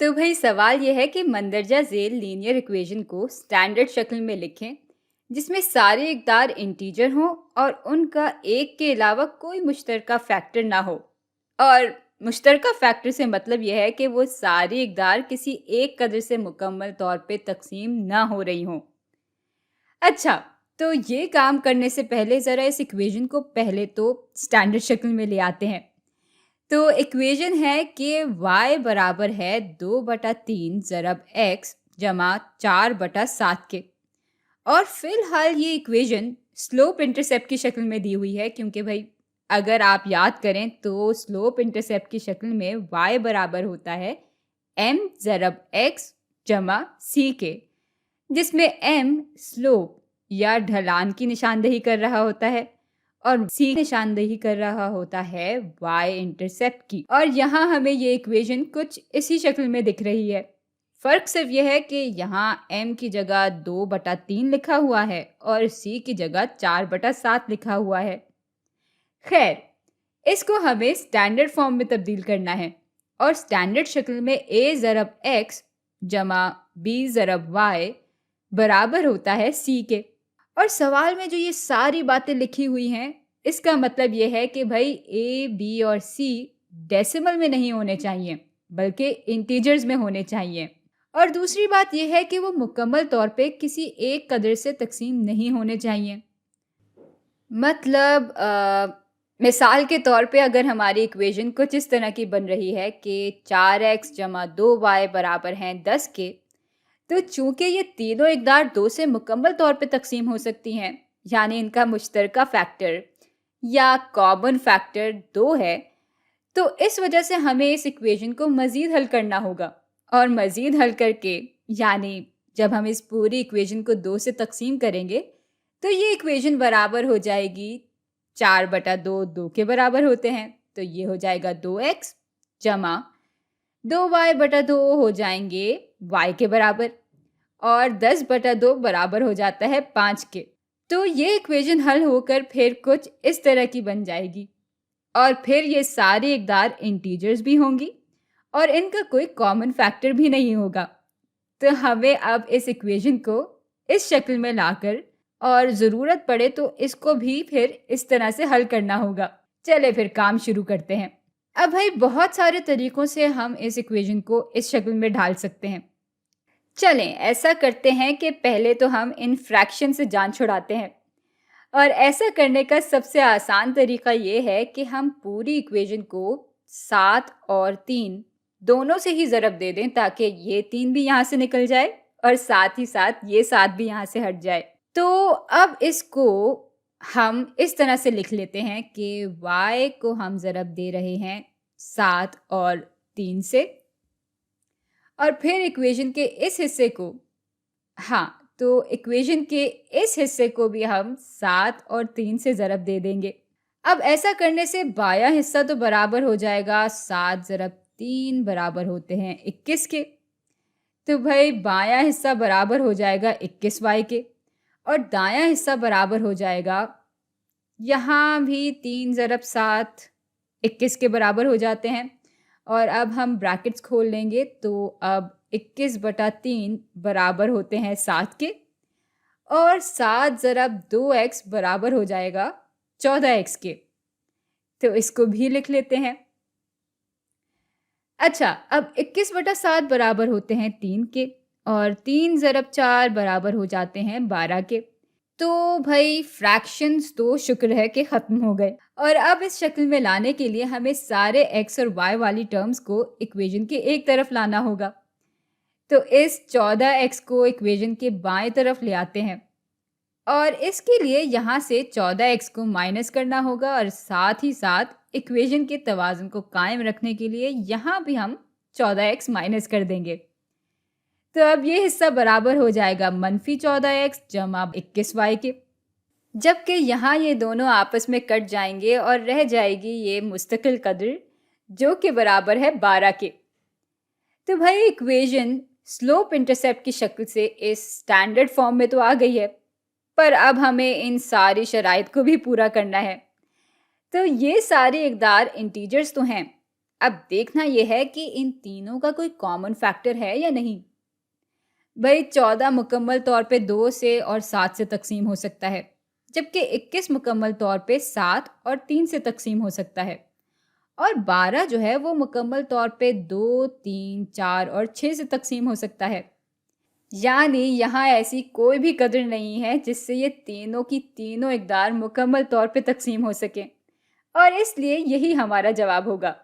तो भाई सवाल यह है कि मंदरजा झेल लीनियर इक्वेशन को स्टैंडर्ड शक्ल में लिखें जिसमें सारे इकदार इंटीजर हों और उनका एक के अलावा कोई मुश्तरका फैक्टर ना हो। और मुश्तरका फैक्टर से मतलब यह है कि वो सारी इकदार किसी एक कदर से मुकम्मल तौर पे तकसीम ना हो रही हों। अच्छा, तो ये काम करने से पहले ज़रा इस इक्वेशन को पहले तो स्टैंडर्ड शक्ल में ले आते हैं। तो इक्वेशन है कि y बराबर है 2/3 ज़रब x जमा 4/7 के। और फिलहाल ये इक्वेशन स्लोप इंटरसेप्ट की शक्ल में दी हुई है, क्योंकि भाई अगर आप याद करें तो स्लोप इंटरसेप्ट की शक्ल में y बराबर होता है m ज़रब x जमा c के, जिसमें m स्लोप या ढलान की निशानदेही कर रहा होता है और c निशानदेही कर रहा होता है y इंटरसेप्ट की। और यहाँ हमें ये इक्वेशन कुछ इसी शक्ल में दिख रही है। फर्क सिर्फ यह है कि यहाँ m की जगह 2/3 लिखा हुआ है और c की जगह 4/7 लिखा हुआ है। खैर, इसको हमें स्टैंडर्ड फॉर्म में तब्दील करना है और स्टैंडर्ड शक्ल में a ज़रब x जमा b ज़रब y बराबर होता है c के। और सवाल में जो ये सारी बातें लिखी हुई हैं, इसका मतलब ये है कि भाई a, b और c डेसिमल में नहीं होने चाहिए बल्कि इंटीजर्स में होने चाहिए। और दूसरी बात यह है कि वो मुकम्मल तौर पे किसी एक कदर से तकसीम नहीं होने चाहिए। मतलब मिसाल के तौर पे अगर हमारी इक्वेशन कुछ इस तरह की बन रही है कि 4x जमा 2y बराबर हैं 10 के, तो चूंकि ये तीनों इकदार 2 से मुकम्मल तौर पे तकसीम हो सकती हैं, यानी इनका मुश्तरका फैक्टर या कॉमन फैक्टर 2 है, तो इस वजह से हमें इस इक्वेशन को मज़ीद हल करना होगा। और मज़ीद हल करके, यानी जब हम इस पूरी इक्वेशन को 2 से तकसीम करेंगे, तो ये इक्वेशन बराबर हो जाएगी 4/2, 2 के बराबर होते हैं, तो ये हो जाएगा 2x जमा 2y/2 हो जाएंगे y के बराबर, और 10/2 बराबर हो जाता है 5 के। तो ये इक्वेशन हल होकर फिर कुछ इस तरह की बन जाएगी और फिर ये सारी इकदार इंटीजर्स भी होंगी और इनका कोई कॉमन फैक्टर भी नहीं होगा। तो हमें अब इस इक्वेशन को इस शक्ल में लाकर और ज़रूरत पड़े तो इसको भी फिर इस तरह से हल करना होगा। चले फिर काम शुरू करते हैं। अब भाई बहुत सारे तरीक़ों से हम इस इक्वेशन को इस शक्ल में ढाल सकते हैं। चलें ऐसा करते हैं कि पहले तो हम इन फ्रैक्शन से जान छुड़ाते हैं। और ऐसा करने का सबसे आसान तरीका ये है कि हम पूरी इक्वेशन को 7 और 3 दोनों से ही ज़रब दे दें, ताकि ये 3 भी यहाँ से निकल जाए और साथ ही साथ ये 7 भी यहाँ से हट जाए। तो अब इसको हम इस तरह से लिख लेते हैं कि y को हम ज़रब दे रहे हैं 7 और 3 से, और फिर इक्वेशन के इस हिस्से को, हाँ, तो इक्वेशन के इस हिस्से को भी हम 7 और 3 से ज़रब दे देंगे। अब ऐसा करने से बायां हिस्सा तो बराबर हो जाएगा 7 ज़रब 3 बराबर होते हैं 21 के। तो भाई बायां हिस्सा बराबर हो जाएगा 21y के और दायां हिस्सा बराबर हो जाएगा, यहाँ भी 3 ज़रब 7 21 के बराबर हो जाते हैं। और अब हम ब्रैकेट्स खोल लेंगे तो अब 21/3 बराबर होते हैं 7 के और 7 ज़रब 2x बराबर हो जाएगा 14x के। तो इसको भी लिख लेते हैं। अच्छा, अब 21/7 बराबर होते हैं 3 के और 3 ज़रब 4 बराबर हो जाते हैं 12 के। तो भाई फ्रैक्शंस तो शुक्र है कि ख़त्म हो गए। और अब इस शक्ल में लाने के लिए हमें सारे x और y वाली टर्म्स को इक्वेशन के एक तरफ लाना होगा। तो इस 14x को इक्वेशन के बाएं तरफ ले आते हैं और इसके लिए यहाँ से 14x को माइनस करना होगा और साथ ही साथ इक्वेशन के तवाज़ुन को कायम रखने के लिए यहाँ भी हम 14x माइनस कर देंगे। तो अब ये हिस्सा बराबर हो जाएगा -14x जमा 21y के, जबकि यहाँ ये दोनों आपस में कट जाएंगे और रह जाएगी ये मुस्तकिल कदर जो कि बराबर है 12 के। तो भाई इक्वेशन स्लोप इंटरसेप्ट की शक्ल से इस स्टैंडर्ड फॉर्म में तो आ गई है, पर अब हमें इन सारी शराइत को भी पूरा करना है। तो ये सारे इकदार इंटीजर्स तो हैं अब देखना यह है कि इन तीनों का कोई कॉमन फैक्टर है या नहीं। भाई 14 मुकम्मल तौर पे 2 से और 7 से तकसीम हो सकता है, जबकि 21 मुकम्मल तौर पे 7 और 3 से तकसीम हो सकता है। और 12 जो है वो मुकम्मल तौर पे 2, 3, 4 और 6 से तकसीम हो सकता है। यानी यहाँ ऐसी कोई भी कदर नहीं है जिससे ये तीनों की तीनों इकदार मुकम्मल तौर पे तकसीम हो सकें, और इसलिए यही हमारा जवाब होगा।